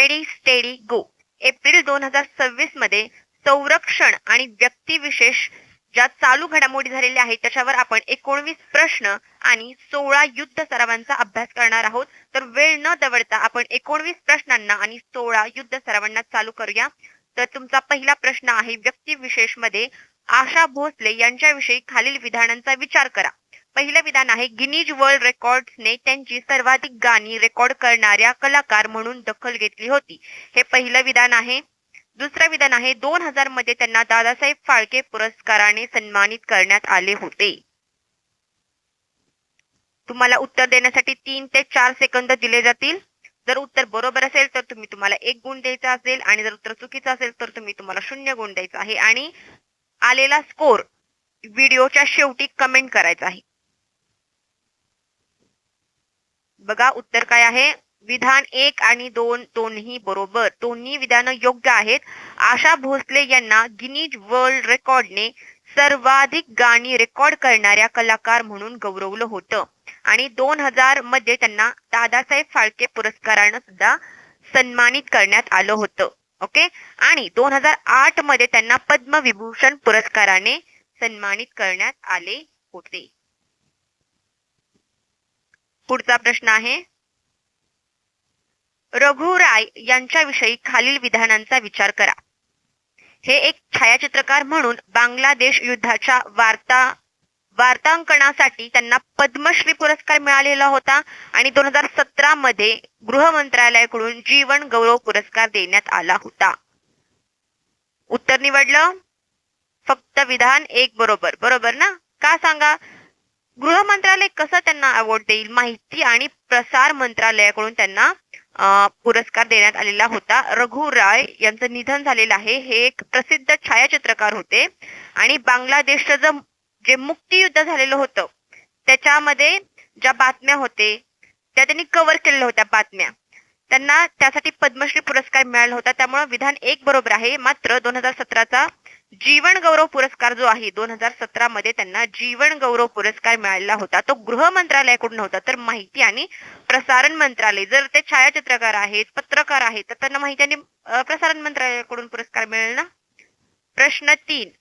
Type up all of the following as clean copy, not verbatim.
Ready steady गो. April 2026 मध्ये संरक्षण आणि व्यक्तिविशेष ज्या चालू घडामोडी झालेल्या आहेत त्याच्यावर आपण 19 प्रश्न आणि 16 युद्ध सरावांचा अभ्यास करणार आहोत. तर वेळ न दवडता आपण 19 प्रश्नांना आणि 16 युद्ध सरावांना चालू करूया. तर तुमचा पहिला प्रश्न आहे व्यक्तिविशेष मध्ये आशा भोसले यांच्याविषयी खालील विधानांचा विचार करा. पहिलं विधान आहे गिनीज वर्ल्ड रेकॉर्ड्सने त्यांची सर्वाधिक गाणी रेकॉर्ड करणाऱ्या कलाकार म्हणून दखल घेतली होती. हे पहिलं विधान आहे. दुसरं विधान आहे 2000 मध्ये त्यांना दादासाहेब फाळके पुरस्काराने सन्मानित करण्यात आले होते. तुम्हाला उत्तर देण्यासाठी 3 ते 4 सेकंद दिले जातील. जर उत्तर बरोबर असेल तर तुम्हाला 1 गुण द्यायचा असेल आणि जर उत्तर चुकीचं असेल तर तुम्हाला 0 गुण द्यायचा आहे आणि आलेला स्कोर व्हिडिओच्या शेवटी कमेंट करायचा आहे. बघा उत्तर काय आहे. विधान 1 आणि 2 दोन्ही बरोबर. दोन्ही विधानं योग्य आहेत. आशा भोसले यांना गिनीज वर्ल्ड रेकॉर्डने सर्वाधिक गाणी रेकॉर्ड करणाऱ्या कलाकार म्हणून गौरवलं होतं आणि 2000 मध्ये त्यांना दादासाहेब फाळके पुरस्कारानं सुद्धा सन्मानित करण्यात आलं होतं. ओके. आणि 2008 मध्ये त्यांना पद्मविभूषण पुरस्काराने सन्मानित करण्यात आले होते. पुढचा प्रश्न आहे रघु राय यांच्याविषयी खालील विधानांचा विचार करा. हे एक छायाचित्रकार म्हणून बांगलादेश युद्धाच्या वार्तांकनासाठी त्यांना पद्मश्री पुरस्कार मिळालेला होता आणि 2017 मध्ये गृह मंत्रालयाकडून जीवन गौरव पुरस्कार देण्यात आला होता. उत्तर निवडलं फक्त विधान 1 बरोबर. बरोबर ना? का सांगा? गृह मंत्रालय कसं त्यांना अवॉर्ड देईल? माहिती आणि प्रसार मंत्रालयाकडून त्यांना पुरस्कार देण्यात आलेला होता. रघु राय यांचं निधन झालेलं आहे. हे एक प्रसिद्ध छायाचित्रकार होते आणि बांगलादेशचं जे मुक्तीयुद्ध झालेलं होतं त्याच्यामध्ये ज्या बातम्या होते त्या त्यांनी कव्हर केलेल्या होत्या बातम्या. त्यांना त्यासाठी पद्मश्री पुरस्कार मिळाला होता. त्यामुळे विधान 1 बरोबर आहे. मात्र 2017चा जीवन गौरव पुरस्कार जो आहे 2017 मध्ये त्यांना जीवन गौरव पुरस्कार मिळालेला होता. तो गृह मंत्रालयाकडून होता. तर माहिती आणि प्रसारण मंत्रालय, जर ते छायाचित्रकार आहेत पत्रकार आहेत तर त्यांना माहिती आणि प्रसारण मंत्रालयाकडून पुरस्कार मिळेल ना. प्रश्न 3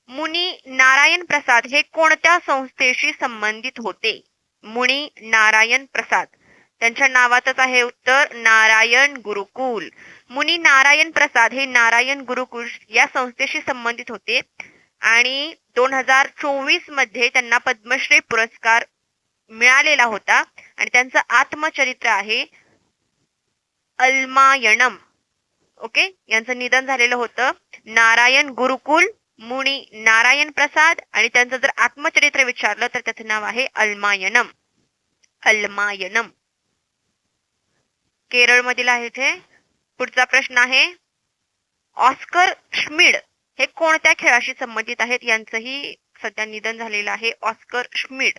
मुनी नारायण प्रसाद हे कोणत्या संस्थेशी संबंधित होते? मुनी नारायण प्रसाद त्यांच्या नावातच आहे उत्तर नारायण गुरुकुल. मुनी नारायण प्रसाद हे नारायण गुरुकुल या संस्थेशी संबंधित होते आणि 2024 मध्ये त्यांना पद्मश्री पुरस्कार मिळालेला होता आणि त्यांचं आत्मचरित्र आहे अल्मायणम. ओके. यांचं निधन झालेलं होतं. नारायण गुरुकुल, मुनी नारायण प्रसाद आणि त्यांचं जर आत्मचरित्र विचारलं तर त्याचं नाव आहे अल्मायणम. अल्मायणम केरळ मधील आहे ते. पुढचा प्रश्न आहे ऑस्कर श्मिड हे कोणत्या खेळाशी संबंधित आहेत? यांचंही सध्या निधन झालेलं आहे. Oscar Schmidt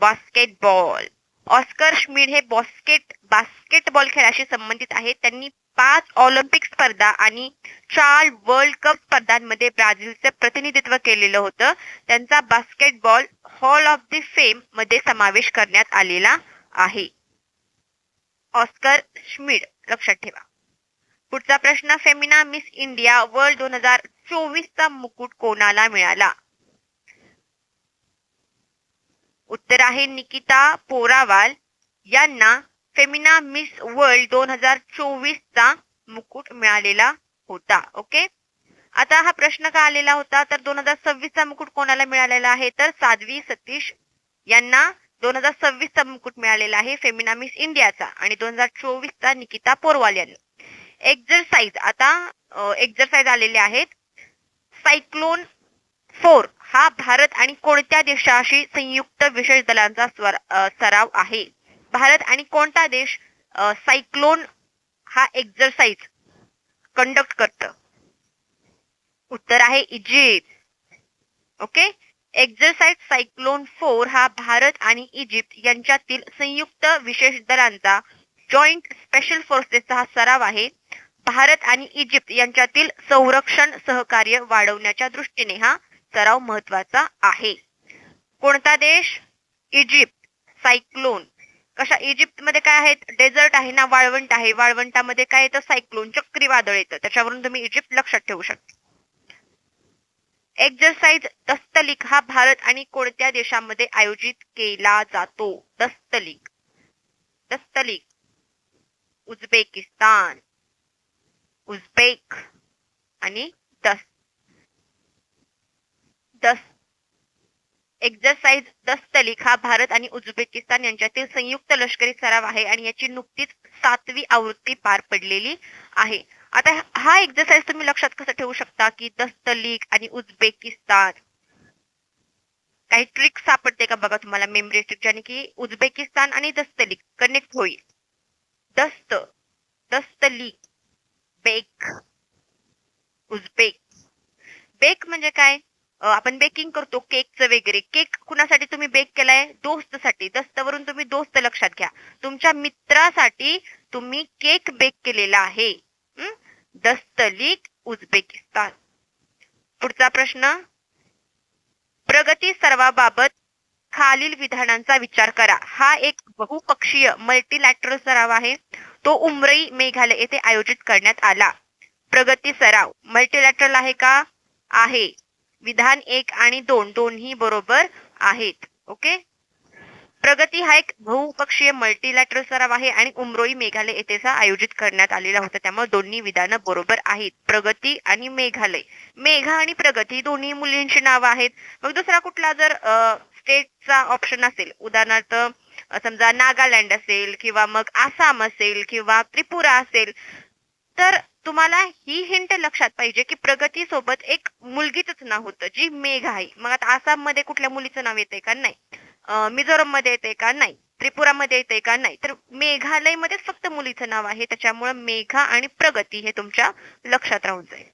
basketball. Oscar Schmidt हे बास्केटबॉल खेळाशी संबंधित आहेत. त्यांनी 5 ऑलिम्पिक स्पर्धा आणि 4 वर्ल्ड कप स्पर्धांमध्ये ब्राझीलचे प्रतिनिधित्व केलेलं होतं. त्यांचा basketball hall of the fame मध्ये समावेश करण्यात आलेला आहे. ऑस्कर श्मिड लक्षात ठेवा. पुढचा प्रश्न फेमिना मिस इंडिया वर्ल्ड 2024 चा मुकुट कोणाला मिळाला? उत्तर आहे निकिता पोरावाल यांना फेमिना मिस वर्ल्ड 2024 चा मुकुट मिळालेला होता. ओके. आता हा प्रश्न का आलेला होता तर 2026 चा मुकुट कोणाला मिळालेला आहे तर साध्वी सतीश यांना 2026 चा मुकुट मिळालेला आहे फेमिना मिस इंडियाचा आणि 2024 चा निकिता पोरवाल यांना. एक्झरसाइज. आता एक्झरसाइज आलेले आहेत. सायक्लोन 4 हा भारत आणि कोणत्या देशाशी संयुक्त विशेष दलांचा सराव आहे? भारत आणि कोणता देश सायक्लोन हा एक्झरसाइज कंडक्ट करतं? उत्तर आहे इजिप्त. ओके. एक्झरसाइज सायक्लोन 4 हा भारत आणि इजिप्त यांच्यातील संयुक्त विशेष दलांचा जॉईंट स्पेशल फोर्सेसचा हा सराव आहे. भारत आणि इजिप्त यांच्यातील संरक्षण सहकार्य वाढवण्याच्या दृष्टीने हा सराव महत्वाचा आहे. कोणता देश? इजिप्त. सायक्लोन कशा इजिप्तमध्ये काय आहेत, डेझर्ट आहे ना, वाळवंट आहे, वाळवंटामध्ये काय येतं, सायक्लोन, चक्रीवादळ येतं, त्याच्यावरून तुम्ही इजिप्त लक्षात ठेवू शकता. एक्झरसाइज दस्तलिक हा भारत आणि कोणत्या देशामध्ये आयोजित केला जातो? दस्तलिक, दस्तलिक उझबेकिस्तान, उझबेक आणि दस दस एक्झरसाइज दस्तलिक हा भारत आणि उझबेकिस्तान यांच्यातील संयुक्त लष्करी सराव आहे आणि याची नुकतीच 7वी आवृत्ती पार पडलेली आहे. आता हा एक्झरसाइज तुम्ही लक्षात कसं ठेवू शकता की दस्तलिक आणि उझबेकिस्तान, काही ट्रिक सापडते का बघा तुम्हाला मेमरी ट्रिक, ज्याने की उझबेकिस्तान आणि दस्तलिक कनेक्ट होईल. दस्त, दस्तलिक, बेक, उझबेक. बेक म्हणजे काय, आपण बेकिंग करतो केकचं वगैरे. केक कुणासाठी तुम्ही बेक केलाय? दोस्तसाठी. दस्तवरून तुम्ही दोस्त लक्षात घ्या, तुमच्या मित्रासाठी तुम्ही केक बेक केलेला आहे. दस्तलिक उझबेकिस्तान. पुढचा प्रश्न, प्रगती सरावाबाबत खालील विधानांचा विचार करा. हा एक बहुपक्षीय मल्टीलॅटरल सराव आहे. तो उमरई मेघालय येथे आयोजित करण्यात आला. प्रगती सराव मल्टीलॅटरल आहे का? आहे. विधान 1 आणि 2 दोन्ही बरोबर आहेत. ओके. प्रगती हा एक बहुपक्षीय मल्टीलॅटरल सराव आहे आणि उमरोई मेघालय येथे आयोजित करण्यात आलेला होता, त्यामुळे दोन्ही विधानं बरोबर आहेत. प्रगती आणि मेघालय, मेघा आणि प्रगती दोन्ही मुलींची नावं आहेत. मग दुसरा कुठला जर स्टेटचा ऑप्शन असेल, उदाहरणार्थ समजा नागालँड असेल किंवा मग आसाम असेल किंवा त्रिपुरा असेल, तर तुम्हाला ही हिंट लक्षात पाहिजे की प्रगती सोबत एक मुलगीच नाव होतं जी मेघ आहे. मग आता आसाम मध्ये कुठल्या मुलीचं नाव येते का? नाही. मिझोरम मध्ये येते का? नाही. त्रिपुरामध्ये येते का? नाही. तर मेघालय मध्ये फक्त मुलीचं नाव आहे, त्याच्यामुळे मेघा आणि प्रगती हे तुमच्या लक्षात राहून जाईल.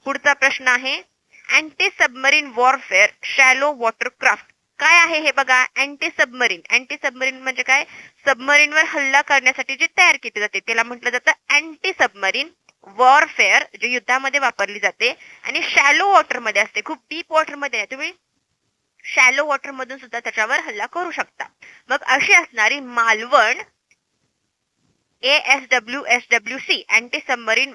पुढचा प्रश्न आहे, anti submarine warfare shallow watercraft काय आहे हे बघा. अँटी सबमरीन, अँटी सबमरीन म्हणजे काय, सबमरीनवर हल्ला करण्यासाठी जी तयार केली जाते त्याला म्हटलं जातं अँटी सबमरीन वॉरफेअर, जे युद्धामध्ये वापरली जाते आणि शॅलो वॉटर मध्ये असते, खूप डीप वॉटर मध्ये नाही, तुम्ही शॅलो वॉटर मधून सुद्धा त्याच्यावर हल्ला करू शकता. मग अशी असणारी Malvan ASWSWC anti submarine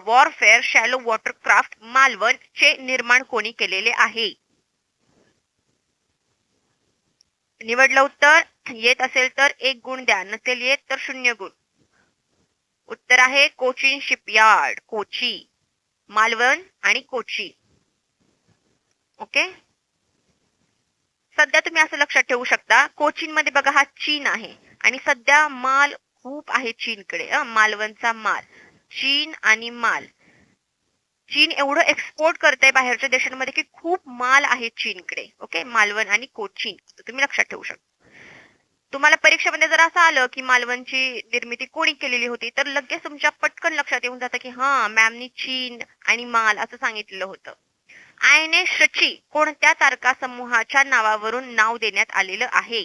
warfare shallow watercraft Malvan चे निर्माण कोणी केलेले आहे? निवडलं उत्तर. येत असेल तर 1 गुण द्या, नसेल येत तर 0 गुण. उत्तर आहे कोचीन शिपयार्ड, कोची, मालवण आणि कोची. ओके. सध्या तुम्ही असं लक्षात ठेवू शकता, कोचीन मध्ये बघा हा चीन आहे आणि सध्या माल खूप आहे चीनकडे. मालवणचा माल, चीन आणि माल. चीन एवढं एक्सपोर्ट करते बाहेरच्या देशांमध्ये की खूप माल आहे चीनकडे. ओके. मालवण आणि कोचीन तुम्ही लक्षात ठेवू शकता. तुम्हाला परीक्षेमध्ये जर असं आलं की मालवणची निर्मिती कोणी केलेली होती, तर लगेच तुमच्या पटकन लक्षात येऊन जातं की हा मॅमनी चीन आणि माल असं सांगितलेलं होतं. INS शची कोणत्या तारका समूहाच्या नावावरून नाव देण्यात आलेलं आहे?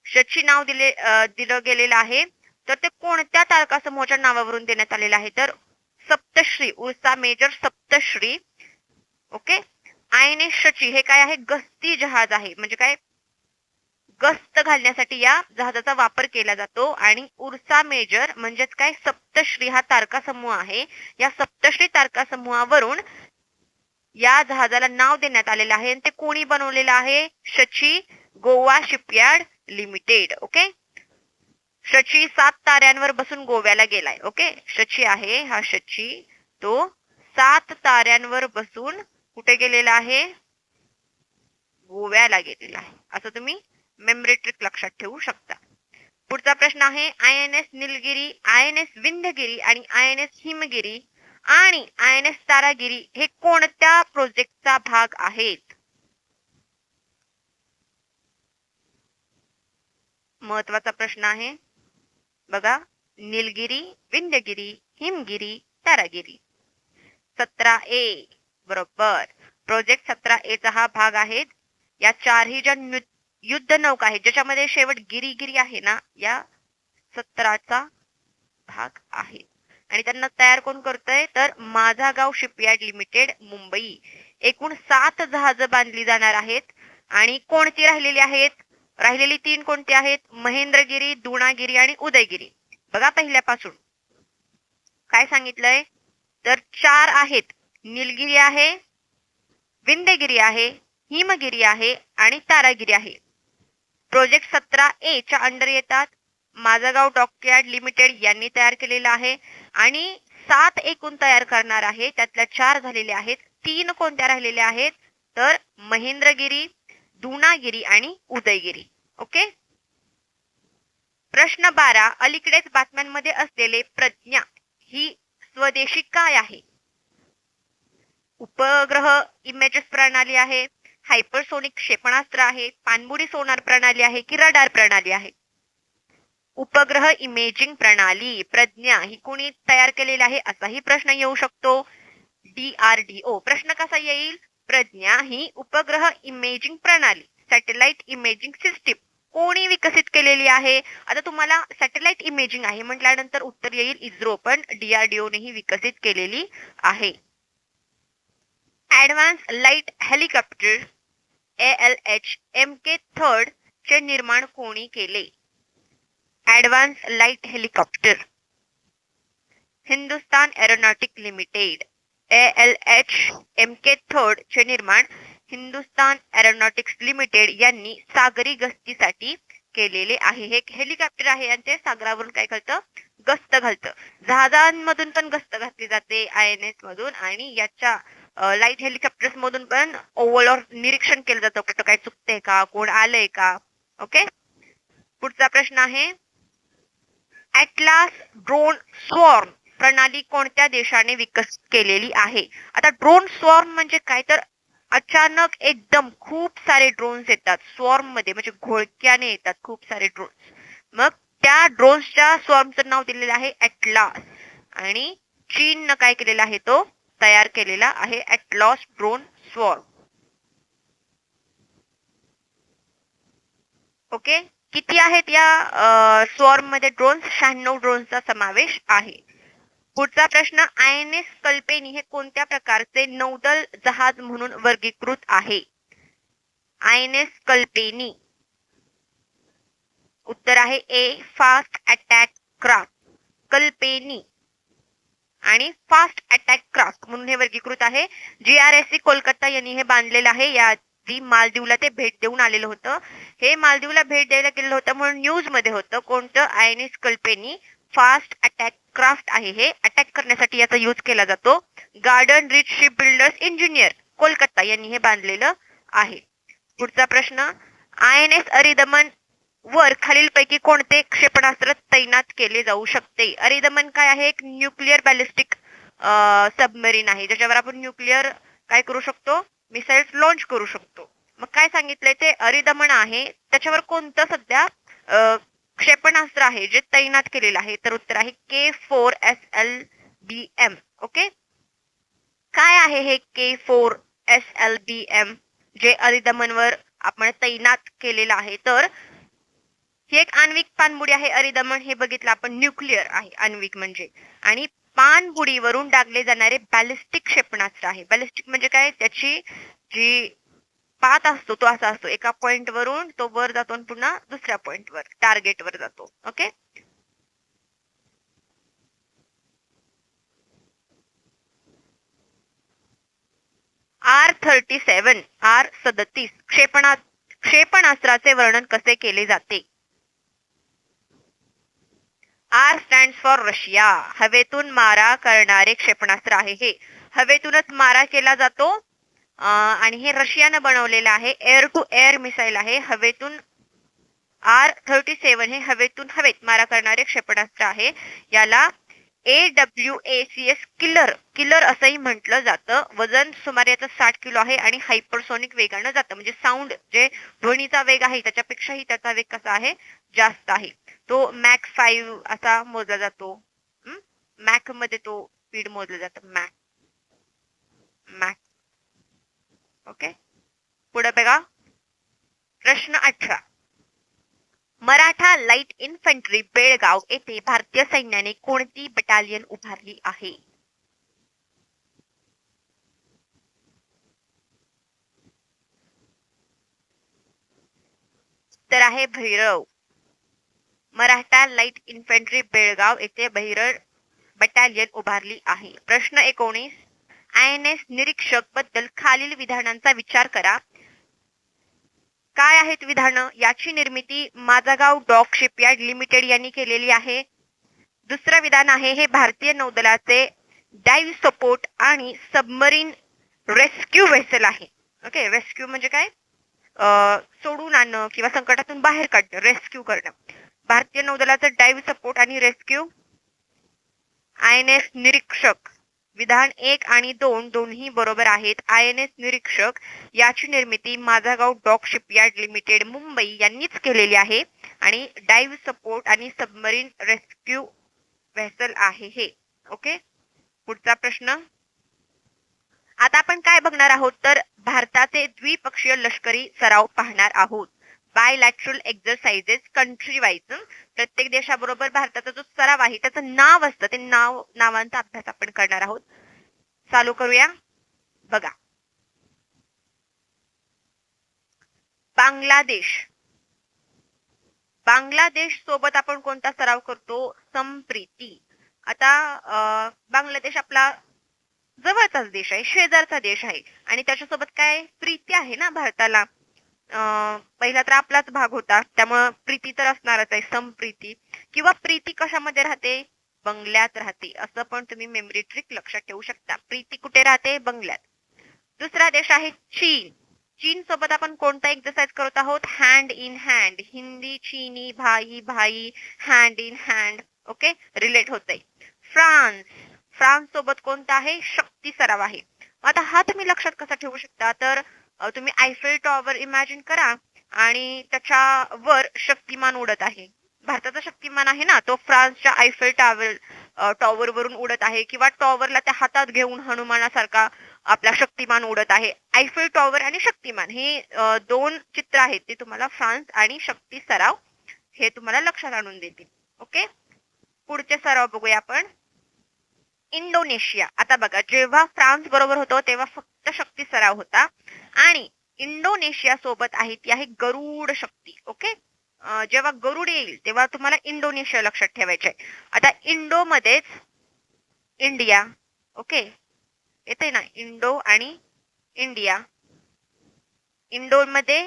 शची नाव दिलं गेलेलं आहे, तर ते कोणत्या तारका समूहाच्या नावावरून देण्यात आलेलं आहे? तर सप्तश्री, उर्सा मेजर सप्तश्री. ओके. INS शची हे काय आहे? गस्ती जहाज आहे. म्हणजे काय, गस्त घालण्यासाठी या जहाजाचा वापर केला जातो. आणि उर्सा मेजर म्हणजेच काय, सप्तश्री हा तारका समूह आहे. या सप्तश्री तारका समूहावरून या जहाजाला नाव देण्यात आलेलं आहे. आणि ते कोणी बनवलेलं आहे? शची गोवा शिपयार्ड लिमिटेड. ओके. शची 7 ताऱ्यांवर बसून गोव्याला गेलाय. ओके. शची आहे हा शची, तो 7 ताऱ्यांवर बसून कुठे गेलेला आहे? गोव्याला गेलेला आहे. असं तुम्ही मेमरी ट्रिक लक्षात ठेवू शकता. पुढचा प्रश्न आहे, INS निलगिरी, INS विंध्यगिरी आणि INS हिमगिरी आणि INS तारागिरी हे कोणत्या प्रोजेक्टचा भाग आहेत? महत्वाचा प्रश्न आहे बघा. निलगिरी, विंध्यगिरी, हिमगिरी, तारागिरी. 17A बरोबर. प्रोजेक्ट 17A चा हा भाग आहे. या चारही ज्या युद्ध नौका आहेत ज्याच्यामध्ये शेवट गिरी आहे ना, या 17चा भाग आहे. आणि त्यांना तयार कोण करतंय? तर माझा गाव शिपयार्ड लिमिटेड मुंबई. एकूण 7 जहाज बांधली जाणार आहेत. आणि कोणती राहिलेली आहेत? राहिलेली 3 कोणती आहेत? महेंद्रगिरी, द्रोणागिरी आणि उदयगिरी. बघा पहिल्यापासून काय सांगितलंय, तर 4 आहेत. निलगिरी आहे, विंध्यगिरी आहे, हिमगिरी आहे आणि तारागिरी आहे. प्रोजेक्ट 17A च्या अंडर येतात. माझगाव डॉकयार्ड लिमिटेड यांनी तयार केलेला आहे आणि 7 एकूण तयार करणार आहे. त्यातल्या 4 झालेले आहेत. 3 कोणत्या राहिलेल्या आहेत? तर महेंद्रगिरी, द्रोणागिरी आणि उदयगिरी. ओके. प्रश्न 12. अलीकडेच बातम्यांमध्ये असलेले प्रज्ञा ही स्वदेशी काय आहे? उपग्रह इमेजेस प्रणाली आहे, हायपरसोनिक क्षेपणास्त्र आहे, पाणबुडी सोनार प्रणाली आहे की रडार प्रणाली आहे? उपग्रह इमेजिंग प्रणाली प्रज्ञा ही कोणी तयार केलेली आहे असाही प्रश्न येऊ शकतो. DRDO. प्रश्न कसा येईल? प्रज्ञा ही उपग्रह इमेजिंग प्रणाली, सॅटेलाइट इमेजिंग सिस्टीम कोणी विकसित केलेली आहे? आता तुम्हाला सॅटेलाइट इमेजिंग आहे म्हटल्यानंतर उत्तर येईल इस्रो, पण DRDO नेही विकसित केलेली आहे. Advance light helicopter ALH MK3 चे निर्माण कोणी केले? Advance light helicopter Hindustan aeronautic limited. ALH MK3 चे निर्माण हिंदुस्तान एरोनॉटिक्स लिमिटेड यांनी सागरी गस्तीसाठी केलेले आहे. हे हेलिकॉप्टर आहे आणि ते सागरावरून काय करतं? गस्त घालतं. जहाजांमधून पण गस्त घातली जाते INS मधून आणि याच्या लाईट हेलिकॉप्टर्स मधून पण ओव्हरऑल निरीक्षण केलं जातं, कुठं काय चुकतंय का, कोण आलंय का. ओके. पुढचा प्रश्न आहे, ऍटलास ड्रोन स्वॉर्म प्रणाली कोणत्या देशाने विकसित केलेली आहे? आता ड्रोन स्वॉर्म म्हणजे काय, तर अचानक एकदम खूप सारे ड्रोन्स येतात स्वॉर्म मध्ये, म्हणजे घोळक्याने येतात खूप सारे ड्रोन्स. मग त्या ड्रोन्सच्या स्वॉर्मचं नाव दिलेलं आहे ऍटलास आणि चीननं काय केलेला आहे, तो तयार केलेला आहे ऍटलास ड्रोन स्वॉर्म. ओके. किती आहेत या स्वॉर्म मध्ये ड्रोन्स? 96 ड्रोन्सचा समावेश आहे. पुढचा प्रश्न, INS कल्पेनी हे कोणत्या प्रकारचे नौदल जहाज म्हणून वर्गीकृत आहे? INS कल्पेनी. उत्तर आहे A fast attack craft. Kalpeni आणि फास्ट अटॅक क्राफ्ट म्हणून हे वर्गीकृत आहे. GRSC कोलकाता यांनी हे बांधलेलं आहे. या मालदीवला ते भेट देऊन आलेलं होतं. हे मालदीवला भेट द्यायला गेलेलं होतं म्हणून न्यूज मध्ये होतं. कोणतं? INS Kalpeni fast attack craft आहे. हे अटॅक करण्यासाठी याचा यूज केला जातो. Garden rich ship builders engineer Kolkata यांनी हे बांधलेलं आहे. पुढचा प्रश्न, INS अरिदमन वर खालीलपैकी कोणते क्षेपणास्त्र तैनात केले जाऊ शकते? अरिदमन काय आहे? एक न्यूक्लिअर बॅलिस्टिक सबमरीन आहे ज्याच्यावर आपण न्यूक्लिअर काय करू शकतो? मिसाइल्स लॉन्च करू शकतो. मग काय सांगितलंय ते अरिदमन आहे, त्याच्यावर कोणतं सध्या क्षेपणास्त्र आहे जे तैनात केलेलं आहे? तर उत्तर आहे K4SLBM. ओके. काय आहे हे K4SLBM जे अरिदमनवर आपण तैनात केलेलं आहे? तर ही एक आण्विक पाणबुडी आहे. अरिदमन हे बघितलं आपण न्यूक्लिअर आहे आण्विक म्हणजे, आणि पाणबुडीवरून डागले जाणारे बॅलिस्टिक क्षेपणास्त्र आहे. बॅलिस्टिक म्हणजे काय? त्याची जी पाथ असतो तो असा असतो, एका पॉइंट वरून तो वर जातो आणि पुन्हा दुसऱ्या पॉइंट वर टार्गेट वर जातो. ओके. R37 क्षेपणास्त्राचे वर्णन कसे केले जाते? R stands for Russia. हवेतून मारा करणारे क्षेपणास्त्र आहे हे. हवेतूनच मारा केला जातो आणि हे रशियानं बनवलेलं आहे. एअर टू एअर मिसाईल आहे. हवेतून R37 हे हवेतून हवेत मारा करणारे क्षेपणास्त्र आहे. याला AWACS किलर असंही म्हटलं जातं. वजन सुमारे याचं 60 किलो आहे आणि हायपरसोनिक वेगानं जातं, म्हणजे साऊंड जे ध्वनीचा वेग आहे त्याच्यापेक्षाही त्याचा वेग कसा आहे? जास्त आहे. तो मॅक 5 असा मोजला जातो. मॅक मध्ये तो स्पीड मोजलं जातं. मॅक. ओके. पुढे बघा. प्रश्न 18. मराठा लाईट इन्फंट्री बेळगाव येथे भारतीय सैन्याने कोणती बटालियन उभारली आहे? उत्तर आहे भैरव. मराठा लाईट इन्फंट्री बेळगाव येथे भैरव बटालियन उभारली आहे. प्रश्न 19. INS निरीक्षक बद्दल खालील विधानांचा विचार करा. काय आहेत विधानं? याची निर्मिती माझगाव डॉक शिपयार्ड लिमिटेड यांनी केलेली आहे. दुसरं विधान आहे हे भारतीय नौदलाचे डाइव्ह सपोर्ट आणि सबमरीन रेस्क्यू व्हेसल आहे. ओके, रेस्क्यू म्हणजे काय? सोडून आणणं किंवा संकटातून बाहेर काढणं, रेस्क्यू करणं. भारतीय नौदलाचं डाइव्ह सपोर्ट आणि रेस्क्यू. INS निरीक्षक विधान 1 आणि 2 दोन्ही बरोबर आहेत. INS निरीक्षक याची निर्मिती Mazagon dock shipyard limited Mumbai यांनीच केलेली आहे आणि डाइव्ह सपोर्ट आणि सबमरीन रेस्क्यू व्हेसल आहे हे. ओके, पुढचा प्रश्न. आता आपण काय बघणार आहोत तर भारताचे द्विपक्षीय लष्करी सराव पाहणार आहोत. Bilateral exercises country wise. प्रत्येक देशाबरोबर भारताचा जो सराव आहे त्याचं नाव असतं, ते नावांचा अभ्यास आपण करणार आहोत. चालू करूया. बघा, बांगलादेश सोबत आपण कोणता सराव करतो? संप्रीती. आता बांगलादेश आपला जवळचाच देश आहे, शेजारचा देश आहे आणि त्याच्यासोबत काय प्रीती आहे ना भारताला. पहिला तर आपलाच भाग होता, त्यामुळं प्रीती तर असणारच आहे. संप्रीती किंवा प्रीती कशामध्ये राहते? बंगल्यात राहते. असं पण तुम्ही मेमरी ट्रिक लक्षात ठेवू शकता. प्रीती कुठे राहते? बंगल्यात. दुसरा देश आहे चीन. चीन सोबत आपण कोणता एक्सरसाइज करत आहोत? Hand in hand. हिंदी चीनी भाई भाई, hand in hand. Okay, relate होतंय. फ्रान्स सोबत कोणता आहे? शक्ती सराव आहे. आता हा तुम्ही लक्षात कसा ठेवू शकता तर तुम्ही आयफेल टॉवर इमॅजिन करा आणि त्याच्यावर शक्तिमान उडत आहे. भारताचा शक्तिमान आहे ना, तो फ्रान्सच्या आयफेल टॉवर वरून उडत आहे किंवा टॉवरला त्या हातात घेऊन हनुमानासारखा आपला शक्तिमान उडत आहे. आयफेल टॉवर आणि शक्तिमान हे दोन चित्र आहेत, ते तुम्हाला फ्रान्स आणि शक्ती सराव हे तुम्हाला लक्षात आणून देतील. ओके, पुढचे सराव बघूया आपण. इंडोनेशिया. आता बघा, जेव्हा फ्रान्स बरोबर होतो तेव्हा फक्त शक्ती सराव होता आणि इंडोनेशिया सोबत आहे ती आहे गरुड शक्ती. ओके, जेव्हा गरुड येईल तेव्हा तुम्हाला इंडोनेशिया लक्षात ठेवायचे आहे. आता इंडो मध्येच इंडिया. ओके, येते ना इंडो आणि इंडिया. इंडो मध्ये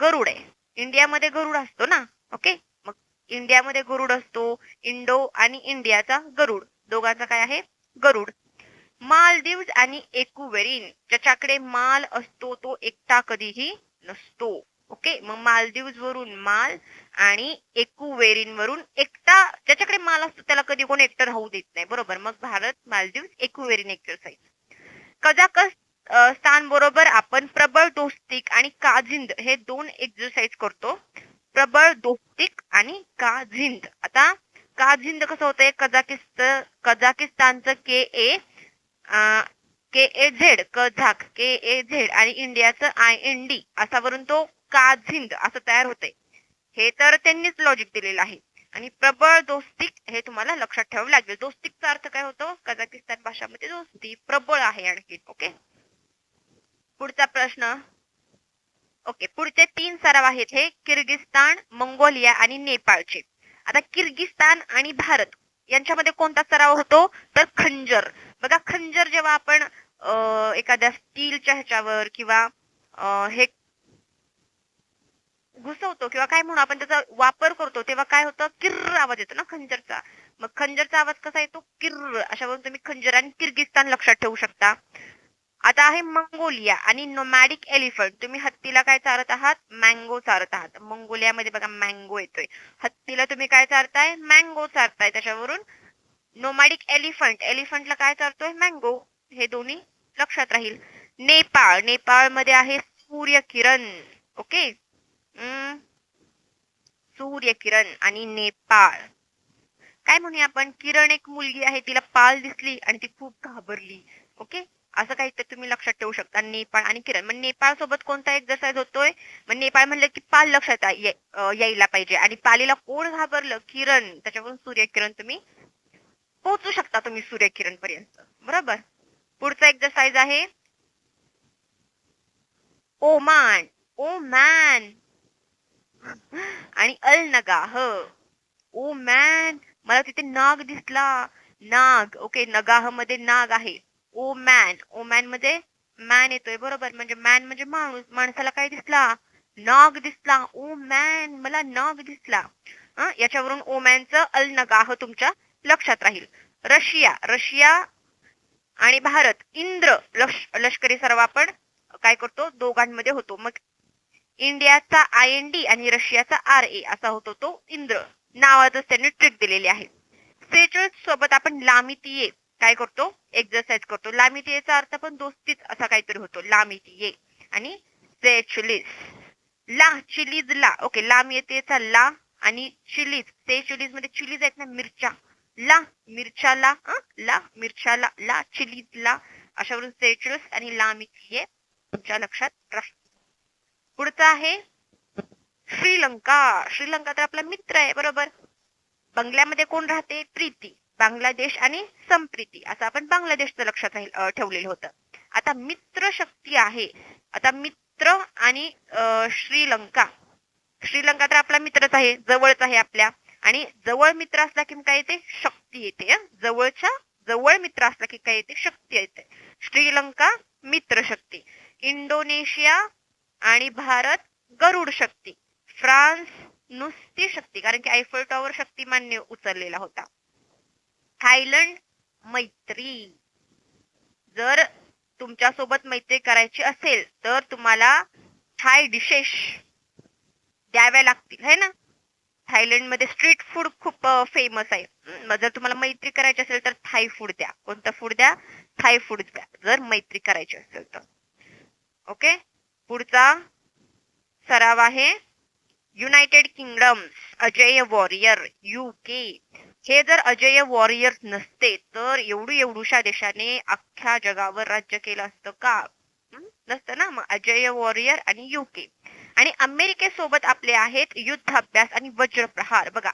गरुड आहे, इंडियामध्ये गरुड असतो ना. ओके, मग इंडियामध्ये गरुड असतो, इंडो आणि इंडियाचा गरुड, दोघांचा काय आहे? गरुड. मालदीव्स आणि इक्वेरिन. ज्याच्याकडे माल असतो तो एकटा कधीही नसतो. ओके, मग मालदीव्स वरून माल आणि इक्वेरिन वरून एकटा. ज्याच्याकडे माल असतो त्याला कधी कोण एकटं राहू देत नाही, बरोबर. मग भारत, मालदीव्स, इक्वेरिन एक्सरसाइज. कझाकस्तान बरोबर आपण प्रबळ दोस्तिक आणि काझिंद हे दोन एक्सरसाइज करतो. प्रबळ दोस्तिक आणि काझिंद. आता काझिंद कसं होतंय? कझाकिस्तानचं KAZ कझाक KAZ आणि इंडियाचं IND असा वरून तो काझिंद असं तयार होतंय. हे तर त्यांनीच लॉजिक दिलेलं आहे. आणि प्रबळ दोस्तिक हे तुम्हाला लक्षात ठेवावं लागेल. दोस्तिकचा अर्थ काय होतो? कझाकिस्तान भाषामध्ये दोस्ती, प्रबळ आहे आणखी. ओके, पुढचा प्रश्न. ओके, पुढचे 3 सराव आहेत हे किर्गिस्तान, मंगोलिया आणि नेपाळचे. आता किर्गिस्तान आणि भारत यांच्यामध्ये कोणता सराव होतो तर खंजर. बघा, खंजर जेव्हा आपण एखाद्या स्टीलच्या ह्याच्यावर किंवा हे घुसवतो किंवा काय म्हणू आपण त्याचा वापर करतो तेव्हा काय होतं? किर्र आवाज येतो ना खंजरचा. मग खंजरचा आवाज कसा येतो? किर्र. अशावरून तुम्ही खंजर आणि किर्गिस्तान लक्षात ठेवू शकता. आता आहे मंगोलिया आणि नोमॅडिक एलिफंट. तुम्ही हत्तीला काय चारत आहात? मँगो चारत आहात. मंगोलियामध्ये बघा मँगो येतोय. हत्तीला तुम्ही काय चारताय? मँगो चारताय. त्याच्यावरून नोमॅडिक एलिफंटला काय चारतोय? मँगो. हे दोन्ही लक्षात राहील. नेपाळ मध्ये आहे सूर्यकिरण. ओके, सूर्यकिरण आणि नेपाळ. काय म्हणूया आपण? किरण एक मुलगी आहे, तिला पाल दिसली आणि ती खूप घाबरली. ओके, असं काहीतरी तुम्ही लक्षात ठेवू शकता. नेपाळ आणि किरण. मग नेपाळ सोबत कोणता एक्सरसाइज होतोय? मग नेपाळ म्हणलं की पाल लक्षात यायला पाहिजे आणि पालीला कोण घाबरलं? किरण. त्याच्यावरून सूर्यकिरण तुम्ही पोहोचू शकता तुम्ही सूर्यकिरण पर्यंत, बरोबर. पुढचा एक्सरसाइज आहे ओमान. आणि अल नगाह, ओ मॅन मला तिथे नाग दिसला. नाग, ओके, नगाह मध्ये नाग आहे. ओ मॅन, ओ मॅन मध्ये मॅन येतोय, बरोबर, म्हणजे मॅन म्हणजे माणूस, माणसाला काय दिसला, नाग दिसला. ओ मॅन मला नाग दिसला. याच्यावरून ओ मॅनचं अल नगाह तुमच्या लक्षात राहील. रशिया, रशिया आणि भारत, इंद्र, लष्करी सराव आपण काय करतो, दोघांमध्ये होतो. मग इंडियाचा IND आणि रशियाचा RA असा होतो तो इंद्र. नावातच त्यांनी ट्रिक दिलेली आहे. सेचुअल्स सोबत आपण लामितीये काय करतो, एक्सरसाइज करतो. लामितीयेचा अर्थ पण दोस्तीच असा काहीतरी होतो, लामितीये. आणि सेचुलिस, ला चिलीज ला, ओके, लामितीयेचा ला आणि चिलीज, सेचुलिस मध्ये चिलीज आहेत ना, मिरच्या, ला मिरच्याला, ला मिरच्याला, ला चिलीज ला, अशावरून सेचुलस आणि लामितीये तुमच्या लक्षात राहील. पुढचा आहे श्रीलंका. श्रीलंका तर आपला मित्र आहे, बरोबर. बंगल्यामध्ये कोण राहते, प्रीती. बांगलादेश आणि संप्रीती असं आपण बांगलादेशचं लक्षात राहील ठेवलेलं होतं. आता मित्र शक्ती आहे. आता मित्र आणि श्रीलंका, श्रीलंका तर आपला मित्रच आहे, जवळच आहे आपल्या. आणि जवळ मित्र असला की काय येते, शक्ती येते. जवळच्या जवळ मित्र असला की काय येते, शक्ती येते. श्रीलंका मित्र शक्ती. इंडोनेशिया आणि भारत गरुड शक्ती. फ्रान्स नुसती शक्ती, कारण की आयफल टॉवर शक्तिमान्य उचललेला होता. थायलंड मैत्री. जर तुमच्या सोबत मैत्री करायची असेल तर तुम्हाला थाय डिशेस द्याव्या लागतील, है ना. थायलंड मध्ये स्ट्रीट फूड खूप फेमस आहे. जर तुम्हाला मैत्री करायची असेल तर थाय फूड द्या. कोणतं फूड द्या, थाय फूड द्या जर मैत्री करायची असेल तर. ओके, पुढचा सराव आहे United kingdoms, Ajay warrior, UK. हे जर अजय वॉरियर नसते तर एवढ्याशा देशाने अख्ख्या जगावर राज्य केलं असतं का, नसतं ना. मग अजय वॉरियर आणि UK. आणि अमेरिकेसोबत आपले आहेत युद्ध अभ्यास आणि वज्रप्रहार. बघा,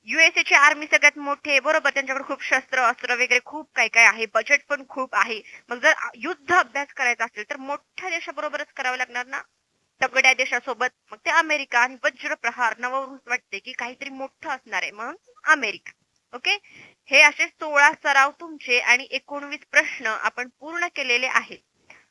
USA ची आर्मी सगळ्यात मोठी आहे, बरोबर, त्यांच्याकडे खूप शस्त्र अस्त्र वगैरे खूप काय काय आहे, बजेट पण खूप आहे. मग जर युद्ध अभ्यास करायचा असेल तर मोठ्या देशाबरोबरच करावं लागणार ना, तगड्या देशासोबत. मग ते अमेरिका. आणि वज्रप्रहार नवरून वाटते की काहीतरी मोठं असणार आहे, म्हणून अमेरिका. ओके, हे असे 16 सराव तुमचे आणि 19 प्रश्न आपण पूर्ण केलेले आहेत.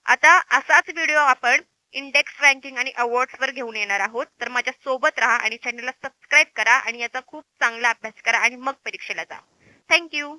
आता असाच व्हिडिओ आपण इंडेक्स रँकिंग आणि अवॉर्ड्स वर घेऊन येणार आहोत. तर माझ्या सोबत राहा आणि चॅनलला सबस्क्राईब करा आणि याचा खूप चांगला अभ्यास करा आणि मग परीक्षेला जा. थँक्यू.